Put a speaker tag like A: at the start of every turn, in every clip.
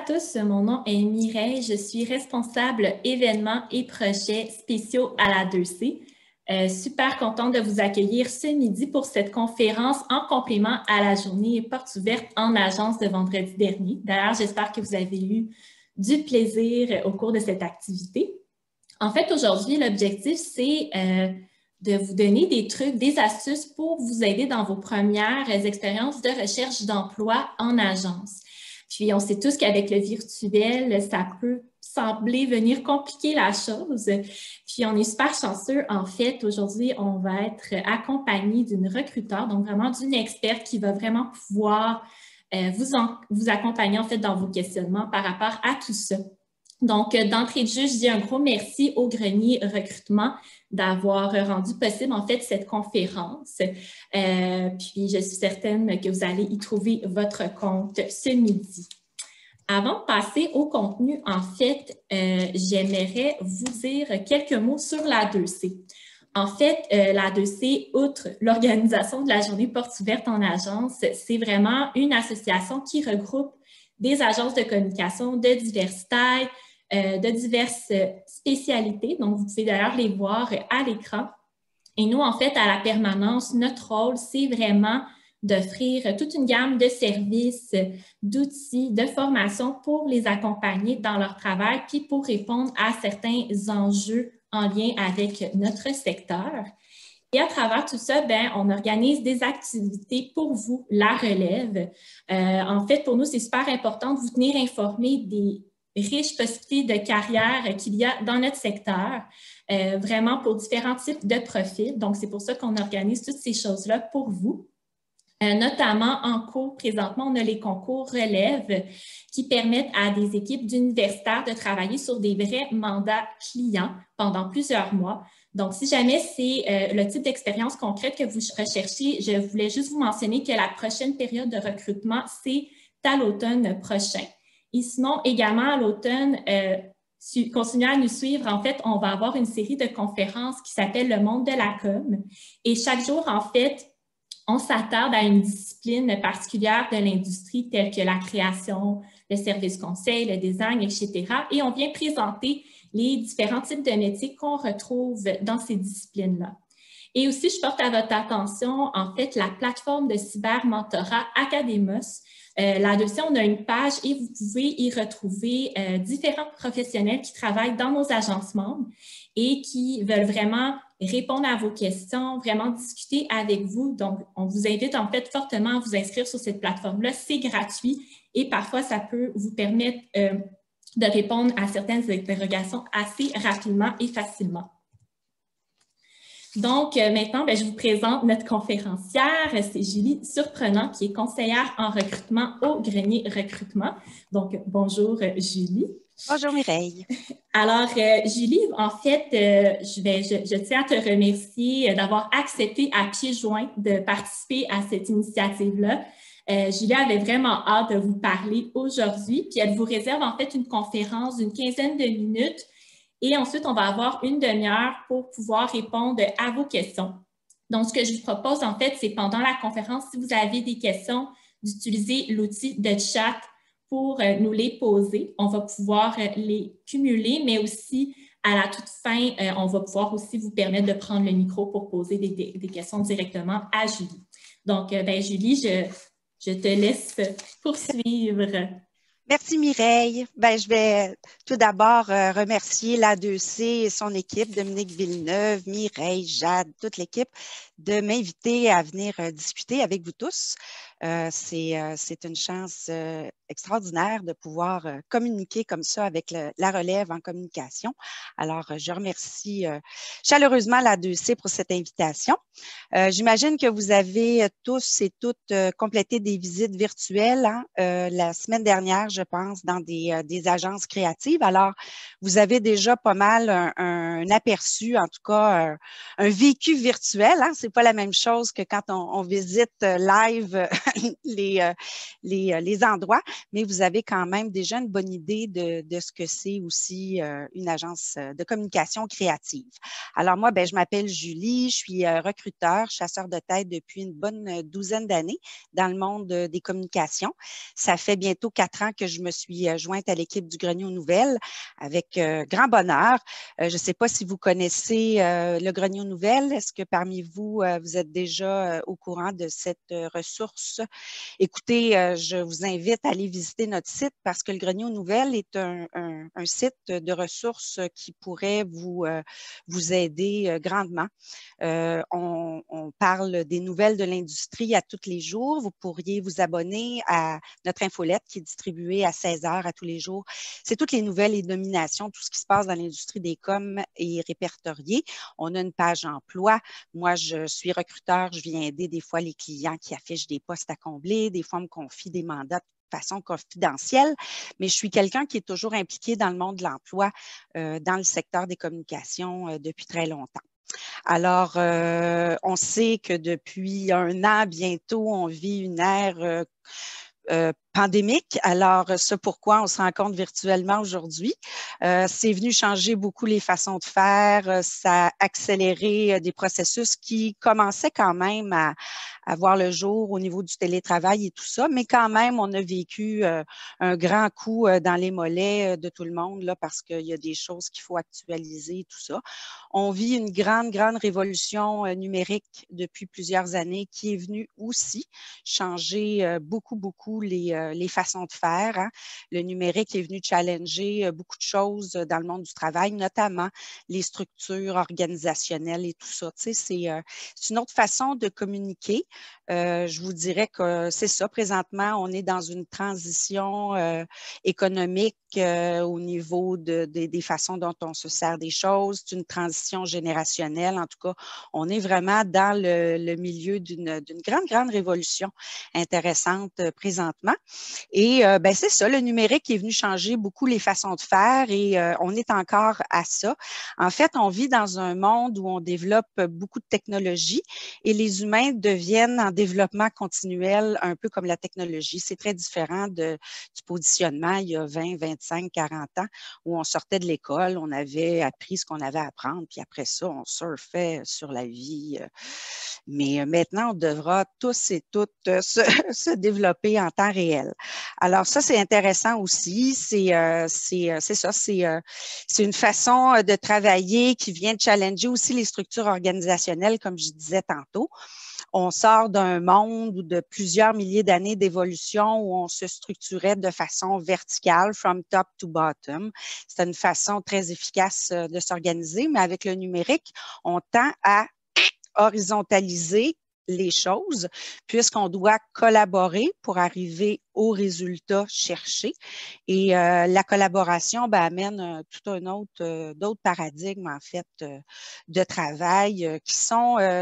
A: tous, mon nom est Mireille, je suis responsable événements et projets spéciaux à la 2C. Super contente de vous accueillir ce midi pour cette conférence en complément à la journée portes ouvertes en agence de vendredi dernier. D'ailleurs, j'espère que vous avez eu du plaisir au cours de cette activité. En fait, aujourd'hui, l'objectif, c'est de vous donner des trucs, des astuces pour vous aider dans vos premières expériences de recherche d'emploi en agence. Puis, on sait tous qu'avec le virtuel, ça peut sembler venir compliquer la chose. Puis, on est super chanceux. En fait, aujourd'hui, on va être accompagné d'une recruteur, donc vraiment d'une experte qui va vraiment pouvoir vous accompagner en fait dans vos questionnements par rapport à tout ça. Donc, d'entrée de jeu, je dis un gros merci au Grenier Recrutement d'avoir rendu possible, en fait, cette conférence. Puis, je suis certaine que vous allez y trouver votre compte ce midi. Avant de passer au contenu, en fait, j'aimerais vous dire quelques mots sur la 2C. En fait, la 2C, outre l'organisation de la journée portes ouvertes en agence, c'est vraiment une association qui regroupe des agences de communication de diverses tailles, de diverses spécialités. Donc, vous pouvez d'ailleurs les voir à l'écran. Et nous, en fait, à la permanence, notre rôle, c'est vraiment d'offrir toute une gamme de services, d'outils, de formation pour les accompagner dans leur travail, puis pour répondre à certains enjeux en lien avec notre secteur. Et à travers tout ça, on organise des activités pour vous, la relève. En fait, pour nous, c'est super important de vous tenir informé des riches possibilités de carrière qu'il y a dans notre secteur, vraiment pour différents types de profils. Donc, c'est pour ça qu'on organise toutes ces choses-là pour vous. Notamment en cours, présentement, on a les concours relève qui permettent à des équipes d'universitaires de travailler sur des vrais mandats clients pendant plusieurs mois. Donc, si jamais c'est le type d'expérience concrète que vous recherchez, je voulais juste vous mentionner que la prochaine période de recrutement, c'est à l'automne prochain. Et sinon, également à l'automne, continuez à nous suivre. En fait, on va avoir une série de conférences qui s'appelle Le monde de la com. Et chaque jour, en fait, on s'attarde à une discipline particulière de l'industrie telle que la création, le service conseil, le design, etc. Et on vient présenter les différents types de métiers qu'on retrouve dans ces disciplines-là. Et aussi, je porte à votre attention, en fait, la plateforme de cybermentorat Academos. Là-dessus, on a une page et vous pouvez y retrouver différents professionnels qui travaillent dans nos agences membres et qui veulent vraiment répondre à vos questions, vraiment discuter avec vous. Donc, on vous invite en fait fortement à vous inscrire sur cette plateforme-là. C'est gratuit et parfois, ça peut vous permettre de répondre à certaines interrogations assez rapidement et facilement. Donc, maintenant, je vous présente notre conférencière. C'est Julie Surprenant, qui est conseillère en recrutement au Grenier Recrutement. Donc, bonjour Julie.
B: Bonjour Mireille.
A: Alors, Julie, en fait, je tiens à te remercier d'avoir accepté à pieds joints de participer à cette initiative-là. Julie avait vraiment hâte de vous parler aujourd'hui, puis elle vous réserve en fait une conférence d'une quinzaine de minutes. Et ensuite, on va avoir une demi-heure pour pouvoir répondre à vos questions. Donc, ce que je vous propose, en fait, c'est pendant la conférence, si vous avez des questions, d'utiliser l'outil de chat pour nous les poser. On va pouvoir les cumuler, mais aussi, à la toute fin, on va pouvoir aussi vous permettre de prendre le micro pour poser des questions directement à Julie. Donc, Julie, je te laisse poursuivre.
B: Merci Mireille. Je vais tout d'abord remercier l'A2C et son équipe, Dominique Villeneuve, Mireille, Jade, toute l'équipe, de m'inviter à venir discuter avec vous tous. C'est une chance extraordinaire de pouvoir communiquer comme ça avec la relève en communication. Alors, je remercie chaleureusement l'A2C pour cette invitation. J'imagine que vous avez tous et toutes complété des visites virtuelles la semaine dernière, je pense, dans des agences créatives. Alors, vous avez déjà pas mal un aperçu, en tout cas, un vécu virtuel. C'est pas la même chose que quand on visite live les endroits, mais vous avez quand même déjà une bonne idée de ce que c'est aussi une agence de communication créative. Alors moi, je m'appelle Julie, je suis recruteur, chasseur de tête depuis une bonne douzaine d'années dans le monde des communications. Ça fait bientôt 4 ans que que je me suis jointe à l'équipe du Grenier aux Nouvelles avec grand bonheur. Je ne sais pas si vous connaissez le Grenier aux Nouvelles. Est-ce que parmi vous, vous êtes déjà au courant de cette ressource? Écoutez, je vous invite à aller visiter notre site parce que le Grenier aux Nouvelles est un site de ressources qui pourrait vous aider grandement. On parle des nouvelles de l'industrie à tous les jours. Vous pourriez vous abonner à notre infolette qui est distribuée à 16 heures à tous les jours. C'est toutes les nouvelles et nominations, tout ce qui se passe dans l'industrie des coms est répertorié. On a une page emploi. Moi, je suis recruteur, je viens aider des fois les clients qui affichent des postes à combler. Des fois, on me confie des mandats de façon confidentielle, mais je suis quelqu'un qui est toujours impliqué dans le monde de l'emploi, dans le secteur des communications depuis très longtemps. Alors, on sait que depuis 1 an, bientôt, on vit une ère pandémique. Alors, ce pourquoi on se rencontre virtuellement aujourd'hui. C'est venu changer beaucoup les façons de faire. Ça a accéléré des processus qui commençaient quand même à voir le jour au niveau du télétravail et tout ça, mais quand même, on a vécu un grand coup dans les mollets de tout le monde là, parce qu'il y a des choses qu'il faut actualiser et tout ça. On vit une grande, grande révolution numérique depuis plusieurs années qui est venue aussi changer beaucoup, beaucoup les façons de faire. Hein. Le numérique est venu challenger beaucoup de choses dans le monde du travail, notamment les structures organisationnelles et tout ça. Tu sais, c'est une autre façon de communiquer. Je vous dirais que c'est ça. Présentement, on est dans une transition économique au niveau des façons dont on se sert des choses. C'est une transition générationnelle. En tout cas, on est vraiment dans le milieu d'une grande, grande révolution intéressante présentement. Et ben, c'est ça, le numérique est venu changer beaucoup les façons de faire et on est encore à ça. En fait, on vit dans un monde où on développe beaucoup de technologies et les humains deviennent en développement continuel, un peu comme la technologie. C'est très différent du positionnement il y a 20, 25, 40 ans où on sortait de l'école, on avait appris ce qu'on avait à apprendre, puis après ça, on surfait sur la vie. Mais maintenant, on devra tous et toutes se développer en temps réel. Alors ça, c'est intéressant aussi. C'est ça, c'est une façon de travailler qui vient de challenger aussi les structures organisationnelles, comme je disais tantôt. On sort d'un monde de plusieurs milliers d'années d'évolution où on se structurait de façon verticale, from top to bottom. C'est une façon très efficace de s'organiser, mais avec le numérique, on tend à horizontaliser les choses puisqu'on doit collaborer pour arriver au résultat cherché. Et la collaboration amène tout un autre, d'autres paradigmes, en fait, de travail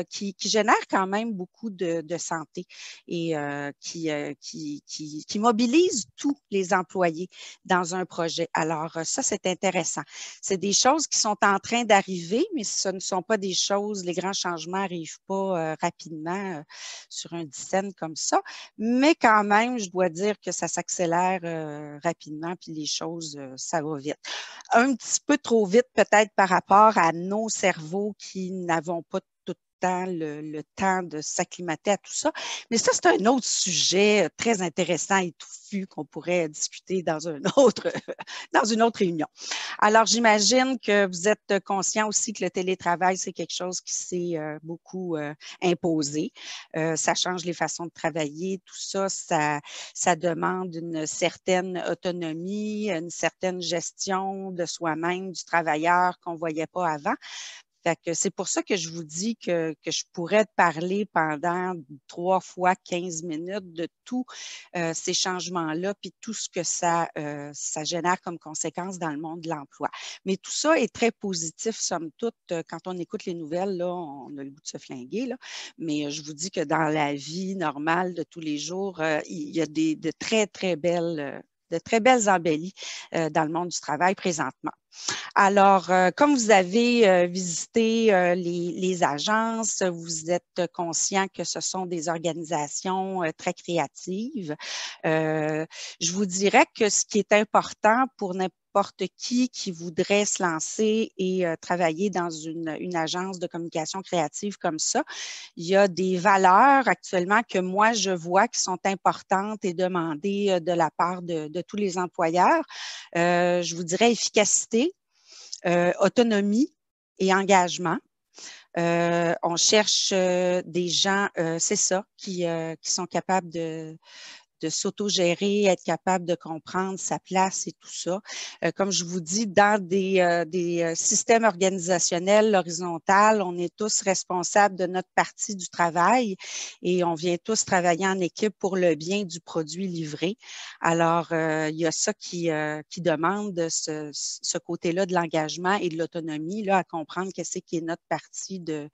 B: qui génèrent quand même beaucoup de santé et qui mobilisent tous les employés dans un projet. Alors, ça, c'est intéressant. C'est des choses qui sont en train d'arriver, mais ce ne sont pas des choses, les grands changements n'arrivent pas rapidement sur un dizaine comme ça. Mais quand même, je dois dire que ça s'accélère rapidement, puis les choses, ça va vite. Un petit peu trop vite peut-être par rapport à nos cerveaux qui n'avons pas tout le temps de s'acclimater à tout ça. Mais ça, c'est un autre sujet très intéressant et touffu qu'on pourrait discuter dans une autre réunion. Alors, j'imagine que vous êtes conscient aussi que le télétravail, c'est quelque chose qui s'est beaucoup imposé. Ça change les façons de travailler, tout ça, ça demande une certaine autonomie, une certaine gestion de soi-même, du travailleur qu'on ne voyait pas avant. Fait que c'est pour ça que je vous dis que je pourrais parler pendant 3 fois 15 minutes de tous ces changements-là, puis tout ce que ça génère comme conséquence dans le monde de l'emploi. Mais tout ça est très positif, somme toute. Quand on écoute les nouvelles, là, on a le goût de se flinguer, là. Mais je vous dis que dans la vie normale de tous les jours, il y a de très, très belles embellies dans le monde du travail présentement. Alors, comme vous avez visité les agences, vous êtes conscient que ce sont des organisations très créatives. Je vous dirais que ce qui est important pour n'importe qui voudrait se lancer et travailler dans une agence de communication créative comme ça. Il y a des valeurs actuellement que moi, je vois qui sont importantes et demandées de la part de tous les employeurs. Je vous dirais efficacité, autonomie et engagement. On cherche des gens, c'est ça, qui sont capables de s'autogérer, être capable de comprendre sa place et tout ça. Comme je vous dis, dans des systèmes organisationnels horizontaux, on est tous responsables de notre partie du travail et on vient tous travailler en équipe pour le bien du produit livré. Alors, il y a ça qui demande ce côté-là de l'engagement et de l'autonomie, là, à comprendre qu'est-ce qui est notre partie de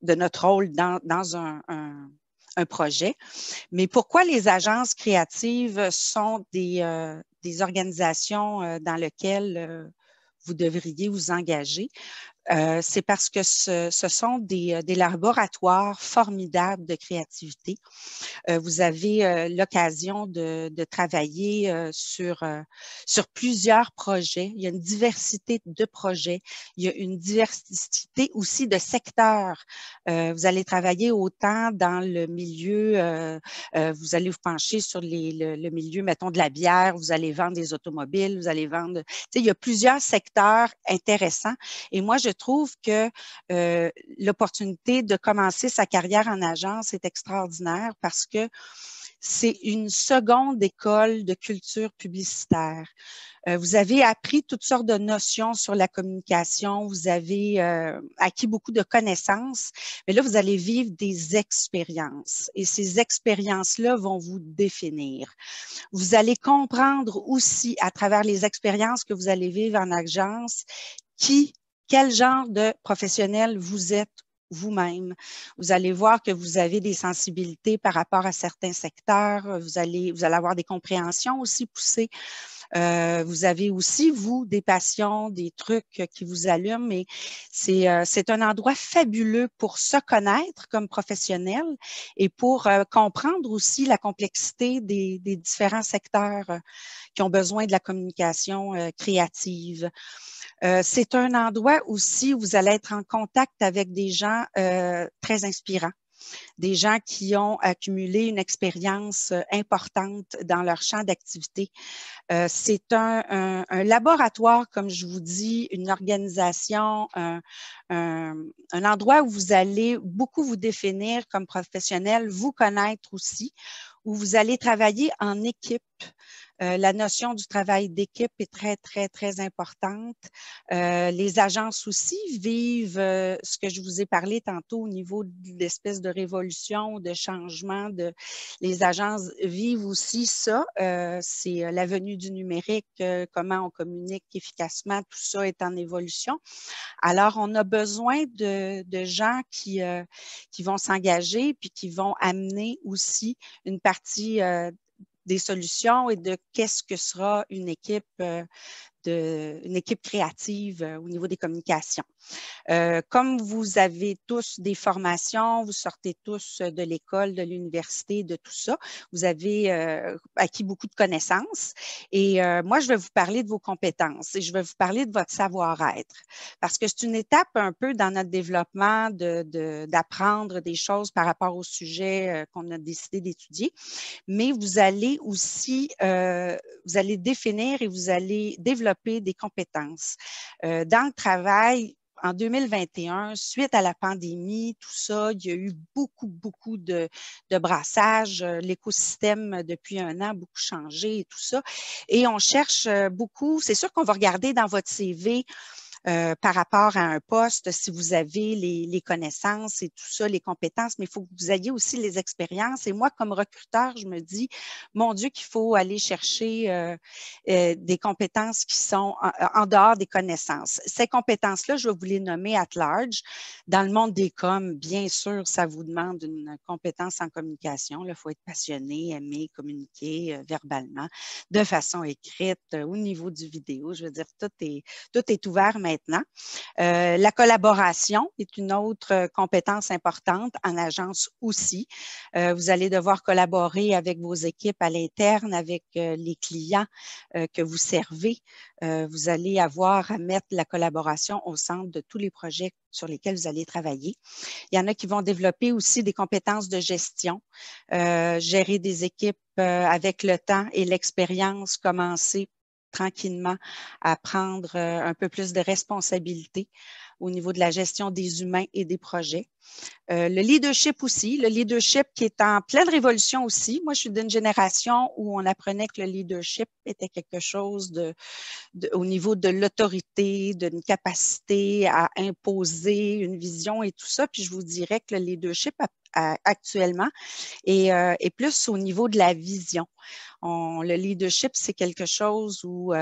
B: notre rôle dans un projet. Mais pourquoi les agences créatives sont des organisations dans lesquelles vous devriez vous engager? C'est parce que ce sont des laboratoires formidables de créativité. Vous avez l'occasion de travailler sur plusieurs projets. Il y a une diversité de projets. Il y a une diversité aussi de secteurs. Vous allez travailler autant dans le milieu, vous allez vous pencher sur le milieu, mettons, de la bière, vous allez vendre des automobiles, vous allez vendre… Tu sais, il y a plusieurs secteurs intéressants. Et moi, je trouve que l'opportunité de commencer sa carrière en agence est extraordinaire parce que c'est une seconde école de culture publicitaire. Vous avez appris toutes sortes de notions sur la communication, vous avez acquis beaucoup de connaissances, mais là, vous allez vivre des expériences et ces expériences-là vont vous définir. Vous allez comprendre aussi à travers les expériences que vous allez vivre en agence quel genre de professionnel vous êtes vous-même. Vous allez voir que vous avez des sensibilités par rapport à certains secteurs. Vous allez avoir des compréhensions aussi poussées. Vous avez aussi, vous, des passions, des trucs qui vous allument, mais c'est un endroit fabuleux pour se connaître comme professionnel et pour comprendre aussi la complexité des différents secteurs qui ont besoin de la communication créative. C'est un endroit aussi où vous allez être en contact avec des gens très inspirants, des gens qui ont accumulé une expérience importante dans leur champ d'activité. C'est un laboratoire, comme je vous dis, une organisation, un endroit où vous allez beaucoup vous définir comme professionnel, vous connaître aussi, où vous allez travailler en équipe. La notion du travail d'équipe est très, très, très importante. Les agences aussi vivent ce que je vous ai parlé tantôt au niveau de l'espèce de révolution, de changement. Les agences vivent aussi ça. C'est la venue du numérique, comment on communique efficacement, tout ça est en évolution. Alors, on a besoin de gens qui vont s'engager puis qui vont amener aussi une partie des solutions et de qu'est-ce que sera une équipe créative au niveau des communications. Comme vous avez tous des formations, vous sortez tous de l'école, de l'université, de tout ça, vous avez acquis beaucoup de connaissances et moi, je vais vous parler de vos compétences et je vais vous parler de votre savoir-être parce que c'est une étape un peu dans notre développement d'apprendre des choses par rapport au sujet qu'on a décidé d'étudier, mais vous allez aussi, vous allez définir et vous allez développer des compétences. Dans le travail, en 2021, suite à la pandémie, tout ça, il y a eu beaucoup de brassage. L'écosystème, depuis un an, a beaucoup changé et tout ça. Et on cherche beaucoup. C'est sûr qu'on va regarder dans votre CV par rapport à un poste, si vous avez les connaissances et tout ça, les compétences, mais il faut que vous ayez aussi les expériences. Et moi, comme recruteur, je me dis, mon Dieu, qu'il faut aller chercher des compétences qui sont en dehors des connaissances. Ces compétences-là, je vais vous les nommer at large. Dans le monde des coms, bien sûr, ça vous demande une compétence en communication. Il faut être passionné, aimer, communiquer verbalement, de façon écrite, au niveau du vidéo. Je veux dire, tout est ouvert maintenant. maintenant. La collaboration est une autre compétence importante en agence aussi. Vous allez devoir collaborer avec vos équipes à l'interne, avec les clients que vous servez. Vous allez avoir à mettre la collaboration au centre de tous les projets sur lesquels vous allez travailler. Il y en a qui vont développer aussi des compétences de gestion, gérer des équipes avec le temps et l'expérience, commencer tranquillement à prendre un peu plus de responsabilité au niveau de la gestion des humains et des projets. Le leadership aussi, le leadership qui est en pleine révolution aussi. Moi, je suis d'une génération où on apprenait que le leadership était quelque chose au niveau de l'autorité, d'une capacité à imposer une vision et tout ça. Puis je vous dirais que le leadership actuellement est plus au niveau de la vision. Le leadership, c'est quelque chose où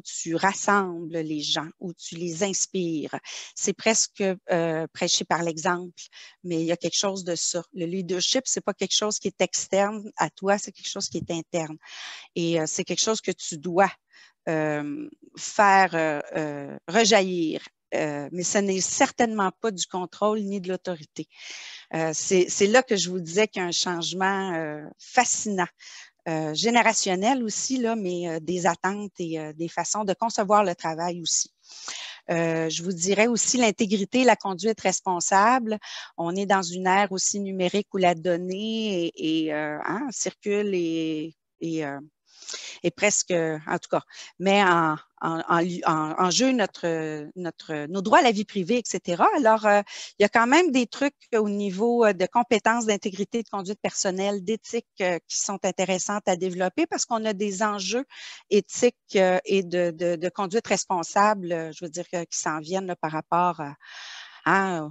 B: tu rassembles les gens, où tu les inspires. C'est presque prêcher par l'exemple, mais il y a quelque chose de ça. Le leadership, c'est pas quelque chose qui est externe à toi, c'est quelque chose qui est interne. Et c'est quelque chose que tu dois faire rejaillir. Mais ce n'est certainement pas du contrôle ni de l'autorité. C'est là que je vous disais qu'il y a un changement fascinant. Générationnel aussi, là, mais des attentes et des façons de concevoir le travail aussi. Je vous dirais aussi l'intégrité, la conduite responsable. On est dans une ère aussi numérique où la donnée circule et presque, en tout cas, met en jeu nos droits à la vie privée, etc. Alors, il y a quand même des trucs au niveau de compétences, d'intégrité, de conduite personnelle, d'éthique qui sont intéressantes à développer parce qu'on a des enjeux éthiques et de conduite responsable, je veux dire, qui s'en viennent là, par rapport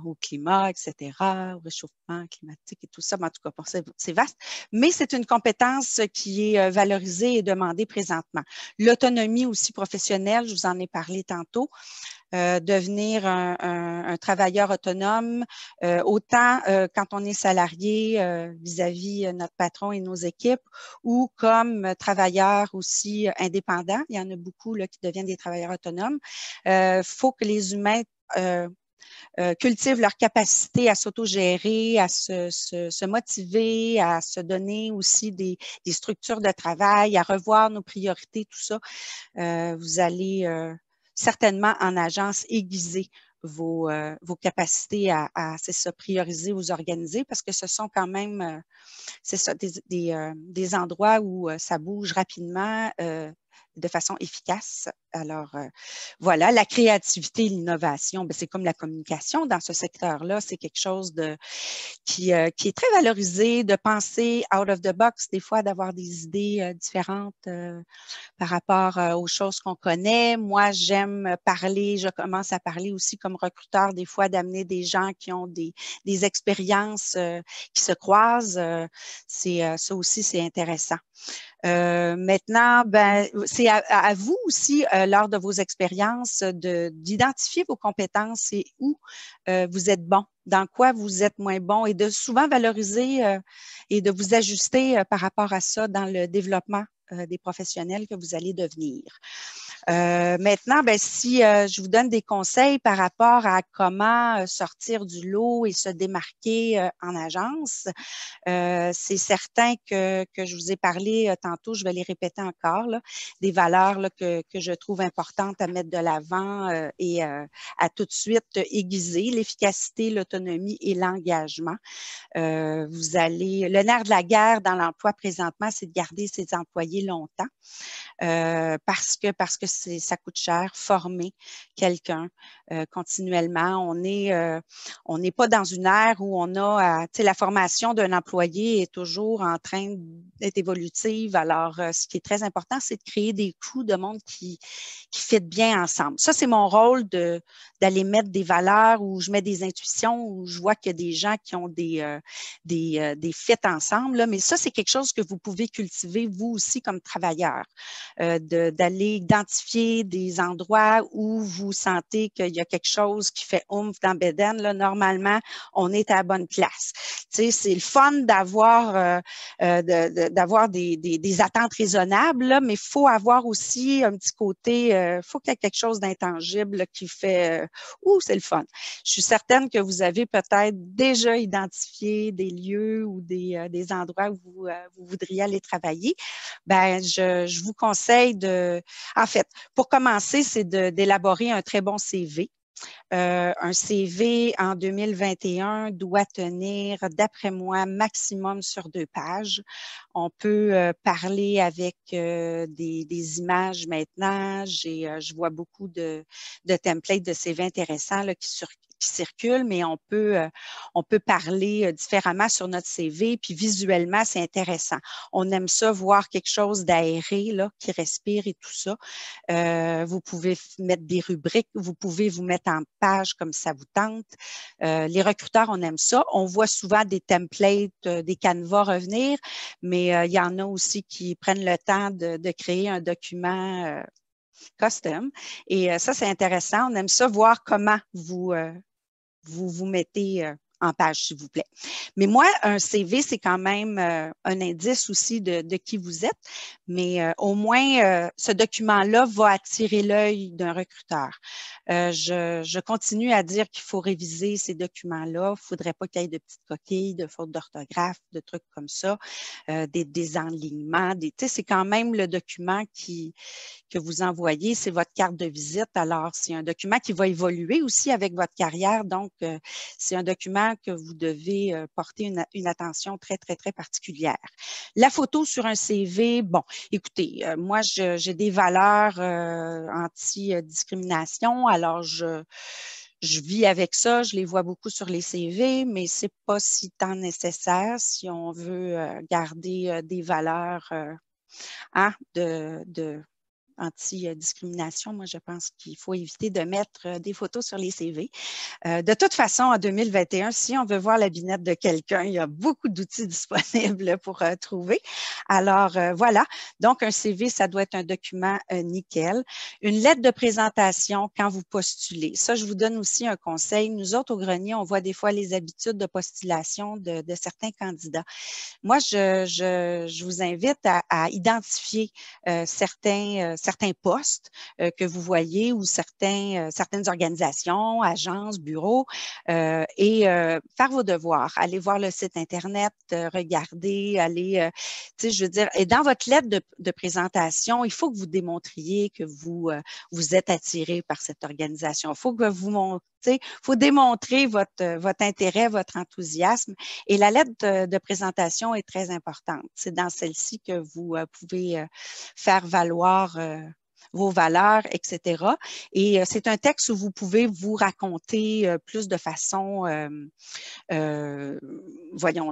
B: au climat, etc., au réchauffement climatique et tout ça. Mais en tout cas, c'est vaste. Mais c'est une compétence qui est valorisée et demandée présentement. L'autonomie aussi professionnelle, je vous en ai parlé tantôt. Devenir un travailleur autonome, autant quand on est salarié vis-à-vis notre patron et nos équipes, ou comme travailleur aussi indépendant. Il y en a beaucoup là, qui deviennent des travailleurs autonomes. Faut que les humains cultivent leur capacité à s'autogérer, à se motiver, à se donner aussi des structures de travail, à revoir nos priorités, tout ça. Vous allez certainement en agence aiguiser vos capacités à prioriser, vous organiser, parce que ce sont quand même des endroits où ça bouge rapidement de façon efficace. Alors, voilà, la créativité et l'innovation, c'est comme la communication dans ce secteur-là. C'est quelque chose qui est très valorisé, de penser out of the box, des fois d'avoir des idées différentes par rapport aux choses qu'on connaît. Moi, j'aime parler, je commence à parler aussi comme recruteur, des fois d'amener des gens qui ont des expériences qui se croisent. Ça aussi, c'est intéressant. Maintenant, c'est à vous aussi, lors de vos expériences, d'identifier vos compétences et où vous êtes bon, dans quoi vous êtes moins bon et de souvent valoriser et de vous ajuster par rapport à ça dans le développement des professionnels que vous allez devenir. Maintenant, si je vous donne des conseils par rapport à comment sortir du lot et se démarquer en agence, c'est certain que je vous ai parlé tantôt, je vais les répéter encore, là, des valeurs là, que je trouve importantes à mettre de l'avant et à tout de suite aiguiser, l'efficacité, l'autonomie et l'engagement. Le nerf de la guerre dans l'emploi présentement, c'est de garder ses employés longtemps parce que ça coûte cher, former quelqu'un continuellement. On n'est pas dans une ère où on a, la formation d'un employé est toujours en train d'être évolutive. Alors, ce qui est très important, c'est de créer des crews de monde qui fit bien ensemble. Ça, c'est mon rôle d'aller mettre des valeurs où je mets des intuitions, où je vois qu'il y a des gens qui ont des fits ensemble. Là. Mais ça, c'est quelque chose que vous pouvez cultiver vous aussi comme travailleur, d'aller identifier identifiez des endroits où vous sentez qu'il y a quelque chose qui fait oomph dans Bédaine, là, normalement, on est à la bonne place. Tu sais, c'est le fun d'avoir d'avoir des attentes raisonnables, là, mais il faut avoir aussi un petit côté, faut qu'il y ait quelque chose d'intangible là, qui fait c'est le fun. Je suis certaine que vous avez peut-être déjà identifié des lieux ou des endroits où vous voudriez aller travailler. Ben, je vous conseille en fait, pour commencer, c'est d'élaborer un très bon CV. Un CV en 2021 doit tenir, d'après moi, maximum sur 2 pages. On peut parler avec des images maintenant. Je vois beaucoup de templates de CV intéressants là, qui circulent, mais on peut parler différemment sur notre CV, puis visuellement, c'est intéressant. On aime ça, voir quelque chose d'aéré, là, qui respire et tout ça. Vous pouvez mettre des rubriques, vous pouvez vous mettre en page comme ça vous tente. Les recruteurs, on aime ça. On voit souvent des templates, des canevas revenir, mais il y en a aussi qui prennent le temps de créer un document custom. Et ça, c'est intéressant. On aime ça, voir comment vous mettez en page, s'il vous plaît. Mais moi, un CV, c'est quand même un indice aussi de qui vous êtes, mais au moins, ce document-là va attirer l'œil d'un recruteur. Je continue à dire qu'il faut réviser ces documents-là. Il ne faudrait pas qu'il y ait de petites coquilles, de fautes d'orthographe, de trucs comme ça, des enlignements. C'est quand même le document que vous envoyez, c'est votre carte de visite. Alors, c'est un document qui va évoluer aussi avec votre carrière. Donc, c'est un document que vous devez porter une attention très, très, très particulière. La photo sur un CV, bon, écoutez, moi, j'ai des valeurs anti-discrimination. Alors, je vis avec ça, je les vois beaucoup sur les CV, mais c'est pas si tant nécessaire si on veut garder des valeurs de anti-discrimination. Moi, je pense qu'il faut éviter de mettre des photos sur les CV. De toute façon, en 2021, si on veut voir la binette de quelqu'un, il y a beaucoup d'outils disponibles pour trouver. Alors, voilà. Donc, un CV, ça doit être un document nickel. Une lettre de présentation quand vous postulez. Ça, je vous donne aussi un conseil. Nous autres, au grenier, on voit des fois les habitudes de postulation de certains candidats. Moi, je vous invite à identifier certains postes que vous voyez ou certaines organisations, agences, bureaux et faire vos devoirs. Allez voir le site Internet, regarder, je veux dire, et dans votre lettre de présentation, il faut que vous démontriez que vous êtes attiré par cette organisation. Il faut que faut démontrer votre intérêt, votre enthousiasme. Et la lettre de présentation est très importante. C'est dans celle-ci que vous pouvez faire valoir vos valeurs, etc. Et c'est un texte où vous pouvez vous raconter plus de façon, voyons,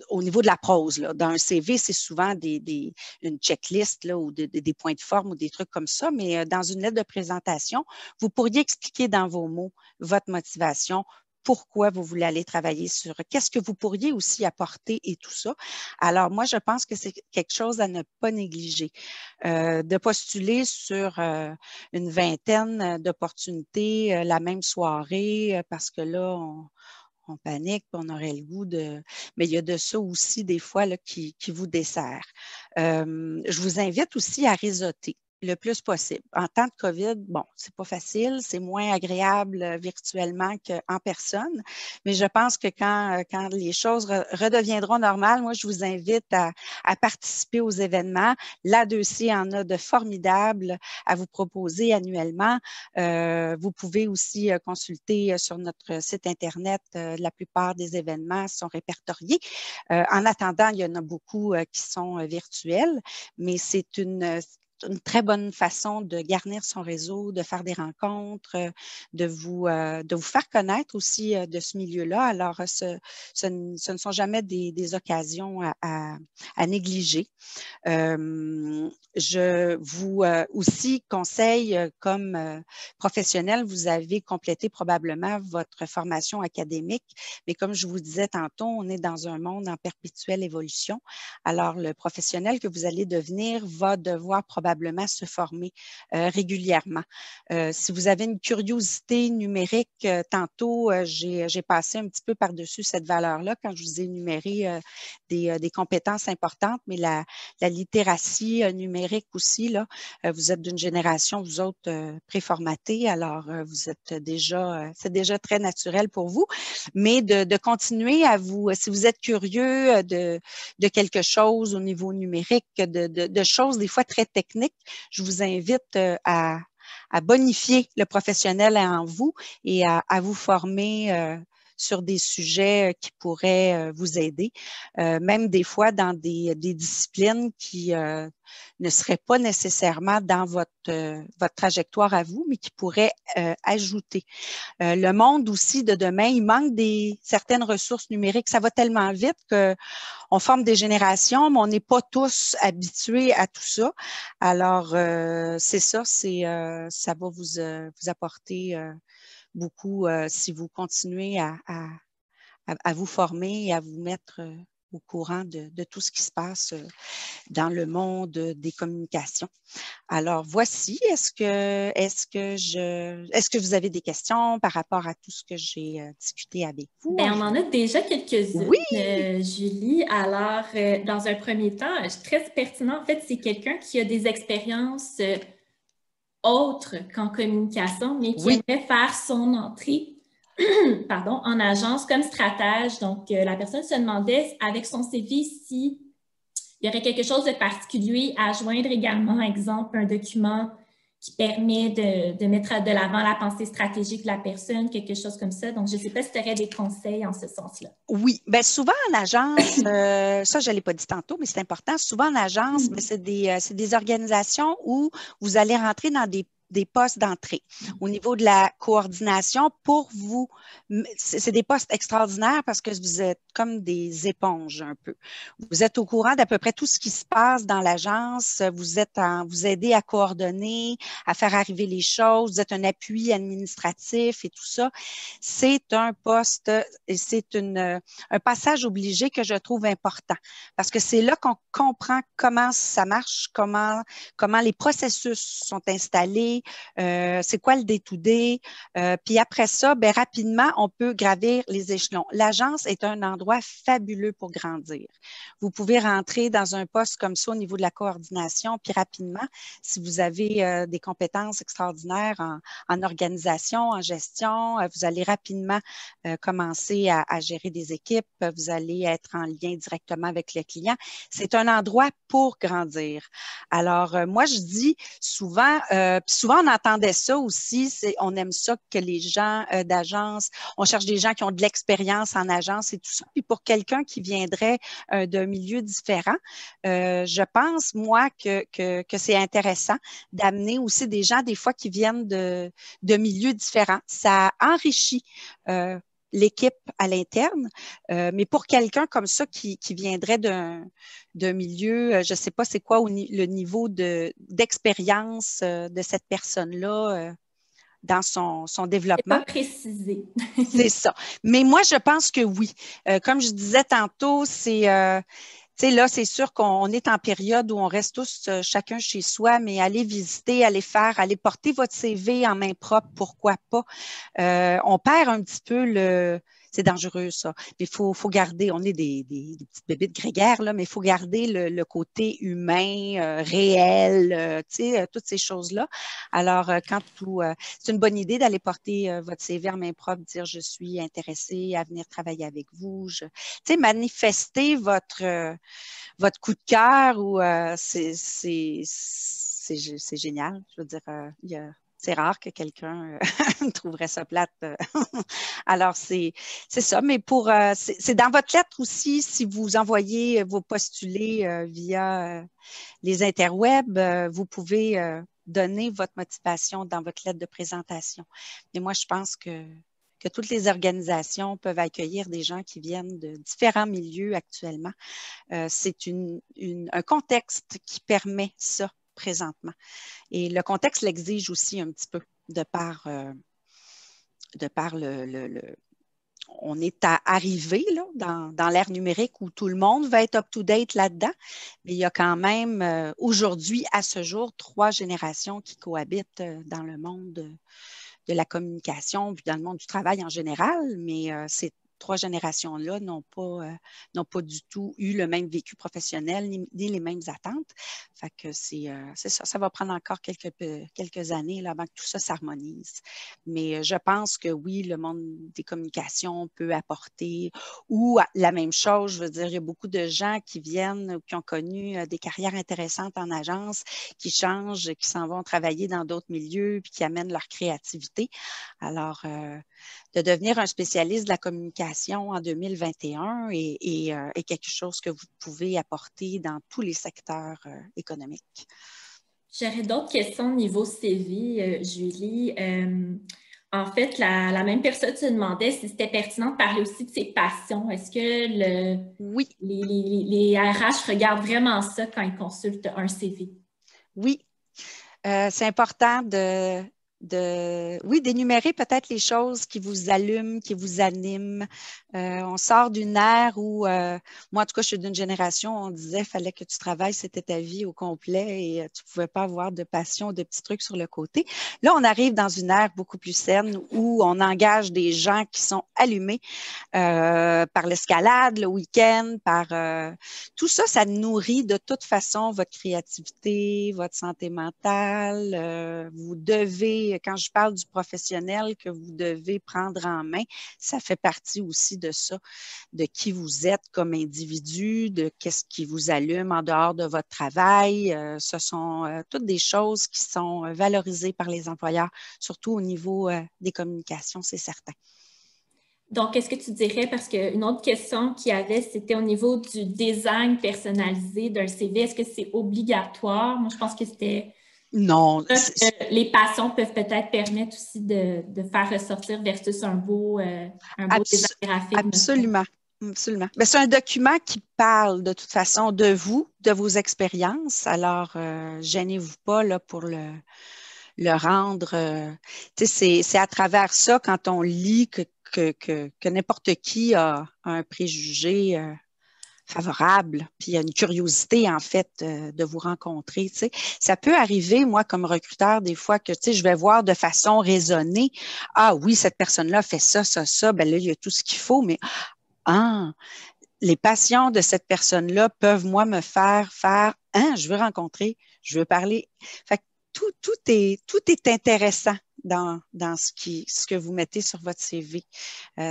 B: au niveau de la prose. Là. Dans un CV, c'est souvent une checklist là, ou des points de forme ou des trucs comme ça, mais dans une lettre de présentation, vous pourriez expliquer dans vos mots votre motivation, pourquoi vous voulez aller travailler sur, qu'est-ce que vous pourriez aussi apporter et tout ça. Alors, moi, je pense que c'est quelque chose à ne pas négliger. De postuler sur une vingtaine d'opportunités la même soirée, parce que là, on panique, on aurait le goût mais il y a de ça aussi des fois là, qui vous dessert. Je vous invite aussi à réseauter le plus possible. En temps de COVID, bon, c'est pas facile, c'est moins agréable virtuellement qu'en personne, mais je pense que quand les choses redeviendront normales, moi, je vous invite à participer aux événements. L'A2C en a de formidables à vous proposer annuellement. Vous pouvez aussi consulter sur notre site Internet. La plupart des événements sont répertoriés. En attendant, il y en a beaucoup qui sont virtuels, mais c'est une très bonne façon de garnir son réseau, de faire des rencontres, de vous faire connaître aussi de ce milieu-là. Alors, ce ne sont jamais des occasions à négliger. Je vous aussi conseille, comme professionnel, vous avez complété probablement votre formation académique, mais comme je vous disais tantôt, on est dans un monde en perpétuelle évolution. Alors, le professionnel que vous allez devenir va devoir probablement probablement se former régulièrement. Si vous avez une curiosité numérique, tantôt, j'ai passé un petit peu par-dessus cette valeur-là quand je vous ai énuméré des compétences importantes, mais la littératie numérique aussi, là, vous êtes d'une génération, vous autres, préformatée, alors vous êtes déjà, c'est déjà très naturel pour vous, mais de continuer à vous, si vous êtes curieux de quelque chose au niveau numérique, de choses des fois très techniques, je vous invite à bonifier le professionnel en vous et à vous former sur des sujets qui pourraient vous aider, même des fois dans des disciplines qui ne seraient pas nécessairement dans votre trajectoire à vous, mais qui pourraient ajouter. Le monde aussi de demain, il manque certaines ressources numériques. Ça va tellement vite qu'on forme des générations, mais on n'est pas tous habitués à tout ça. Alors, c'est ça, ça va vous apporter beaucoup si vous continuez à vous former et à vous mettre au courant de tout ce qui se passe dans le monde des communications. Alors, voici, est-ce que vous avez des questions par rapport à tout ce que j'ai discuté avec vous?
A: Bien, on en a déjà
B: Oui!
A: quelques-unes, Julie. Alors, dans un premier temps, très pertinent, en fait, c'est quelqu'un qui a des expériences autres qu'en communication, mais qui
B: Oui.
A: aimerait faire son entrée pardon, en agence comme stratège. Donc, la personne se demandait avec son CV si il y aurait quelque chose de particulier à joindre également, exemple, un document qui permet de mettre de l'avant la pensée stratégique de la personne, quelque chose comme ça. Donc, je ne sais pas si tu aurais des conseils en ce sens-là.
B: Oui, bien souvent en agence, ça je ne l'ai pas dit tantôt, mais c'est important, souvent en agence, c'est des organisations où vous allez rentrer dans des postes d'entrée. Au niveau de la coordination, pour vous, c'est des postes extraordinaires parce que vous êtes comme des éponges un peu. Vous êtes au courant d'à peu près tout ce qui se passe dans l'agence, vous aidez à coordonner, à faire arriver les choses, vous êtes un appui administratif et tout ça. C'est un poste et c'est un passage obligé que je trouve important parce que c'est là qu'on comprend comment ça marche, comment les processus sont installés, c'est quoi le day-to-day. Puis après ça, bien, rapidement, on peut gravir les échelons. L'agence est un endroit fabuleux pour grandir. Vous pouvez rentrer dans un poste comme ça au niveau de la coordination, puis rapidement, si vous avez des compétences extraordinaires en organisation, en gestion, vous allez rapidement commencer à gérer des équipes, vous allez être en lien directement avec le client. C'est un endroit pour grandir. Alors, moi, je dis souvent, puis souvent on entendait ça aussi, on aime ça que les gens d'agence, on cherche des gens qui ont de l'expérience en agence et tout ça. Puis pour quelqu'un qui viendrait d'un milieu différent, je pense, moi, que c'est intéressant d'amener aussi des gens, des fois, qui viennent de milieux différents. Ça enrichit l'équipe à l'interne, mais pour quelqu'un comme ça qui viendrait d'un milieu, je ne sais pas c'est quoi le niveau d'expérience de cette personne-là dans son
A: C'est
B: développement.
A: pas précisé.
B: C'est ça. Mais moi, je pense que oui. Comme je disais tantôt, tu sais, là, c'est sûr qu'on est en période où on reste tous chacun chez soi, mais allez visiter, allez porter votre CV en main propre, pourquoi pas. On perd un petit peu c'est dangereux, ça. Mais il faut garder, on est des petites bébites grégaires, là, mais il faut garder le côté humain, réel, tu sais, toutes ces choses-là. Alors, c'est une bonne idée d'aller porter votre CV en main propre, dire je suis intéressée à venir travailler avec vous. Tu sais, manifester votre coup de cœur ou c'est génial. Je veux dire, c'est rare que quelqu'un trouverait ça plate. Alors, c'est ça. Mais c'est dans votre lettre aussi, si vous envoyez vos postulés via les interwebs, vous pouvez donner votre motivation dans votre lettre de présentation. Mais moi, je pense que toutes les organisations peuvent accueillir des gens qui viennent de différents milieux actuellement. C'est un contexte qui permet ça présentement. Et le contexte l'exige aussi un petit peu de par on est à arriver là, dans l'ère numérique où tout le monde va être up-to-date là-dedans. Mais il y a quand même aujourd'hui, à ce jour, 3 générations qui cohabitent dans le monde de la communication, puis dans le monde du travail en général. Mais ces 3 générations-là n'ont pas du tout eu le même vécu professionnel ni les mêmes attentes. Fait que c'est ça. Ça va prendre encore quelques années là, avant que tout ça s'harmonise. Mais je pense que oui, le monde des communications peut apporter ou la même chose. Je veux dire, il y a beaucoup de gens qui viennent ou qui ont connu des carrières intéressantes en agence, qui changent, qui s'en vont travailler dans d'autres milieux puis qui amènent leur créativité. Alors, de devenir un spécialiste de la communication en 2021 est quelque chose que vous pouvez apporter dans tous les secteurs économiques.
A: J'aurais d'autres questions au niveau CV, Julie. En fait, la même personne se demandait si c'était pertinent de parler aussi de ses passions. Est-ce que
B: oui.
A: les RH regardent vraiment ça quand ils consultent un CV?
B: Oui. C'est important d'énumérer peut-être les choses qui vous allument, qui vous animent. On sort d'une ère où, moi en tout cas, je suis d'une génération où on disait qu'il fallait que tu travailles, c'était ta vie au complet et tu ne pouvais pas avoir de passion, de petits trucs sur le côté. Là, on arrive dans une ère beaucoup plus saine où on engage des gens qui sont allumés par l'escalade, le week-end, par tout ça, ça nourrit de toute façon votre créativité, votre santé mentale. Vous devez, quand je parle du professionnel que vous devez prendre en main, ça fait partie aussi de ça, de qui vous êtes comme individu, de qu'est-ce qui vous allume en dehors de votre travail. Ce sont toutes des choses qui sont valorisées par les employeurs, surtout au niveau des communications, c'est certain.
A: Donc, qu'est-ce que tu dirais? Parce qu'une autre question qu'il y avait, c'était au niveau du design personnalisé d'un CV. Est-ce que c'est obligatoire? Moi, je pense que c'était...
B: Non.
A: Les passions peuvent peut-être permettre aussi de faire ressortir versus un beau design graphique.
B: Absolument. Absolument. Mais c'est un document qui parle de toute façon de vous, de vos expériences. Alors, gênez-vous pas là, pour le rendre. C'est à travers ça, quand on lit que n'importe qui a un préjugé favorable, puis il y a une curiosité, en fait, de vous rencontrer. Tu sais. Ça peut arriver, moi, comme recruteur, des fois, que je vais voir de façon raisonnée, ah oui, cette personne-là fait ça, ça, ça, ben là, il y a tout ce qu'il faut, mais les passions de cette personne-là peuvent, moi, me faire, je veux rencontrer, je veux parler. Fait que tout est intéressant dans ce que vous mettez sur votre CV.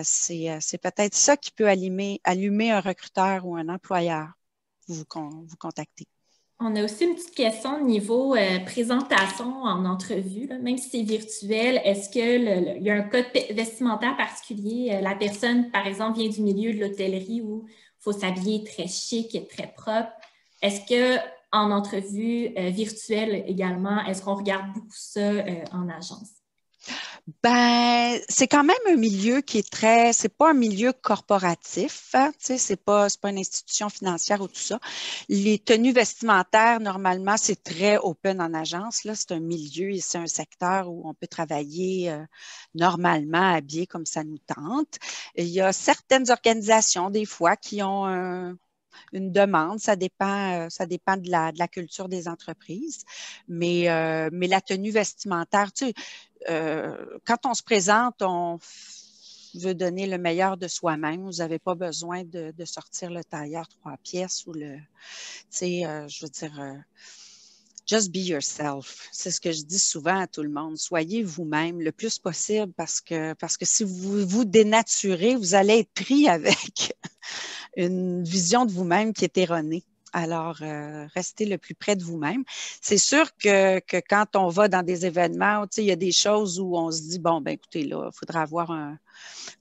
B: C'est peut-être ça qui peut allumer un recruteur ou un employeur vous contacter.
A: On a aussi une petite question au niveau présentation en entrevue, là. Même si c'est virtuel, est-ce qu'il y a un code vestimentaire particulier? La personne, par exemple, vient du milieu de l'hôtellerie où il faut s'habiller très chic et très propre. Est-ce qu'en entrevue virtuelle également, est-ce qu'on regarde beaucoup ça en agence?
B: Ben, c'est quand même un milieu qui est c'est pas un milieu corporatif, hein, tu sais, c'est pas une institution financière ou tout ça. Les tenues vestimentaires, normalement, c'est très open en agence, là. C'est un milieu et c'est un secteur où on peut travailler normalement habillé comme ça nous tente. Il y a certaines organisations, des fois, qui ont une demande, ça dépend de la culture des entreprises. Mais la tenue vestimentaire, tu sais, quand on se présente, on veut donner le meilleur de soi-même. Vous n'avez pas besoin de sortir le tailleur 3 pièces ou tu sais, je veux dire, just be yourself. C'est ce que je dis souvent à tout le monde. Soyez vous-même le plus possible parce que si vous vous dénaturez, vous allez être pris avec une vision de vous-même qui est erronée. Alors, restez le plus près de vous-même. C'est sûr que quand on va dans des événements, il y a des choses où on se dit, bon, ben écoutez, là, il faudra avoir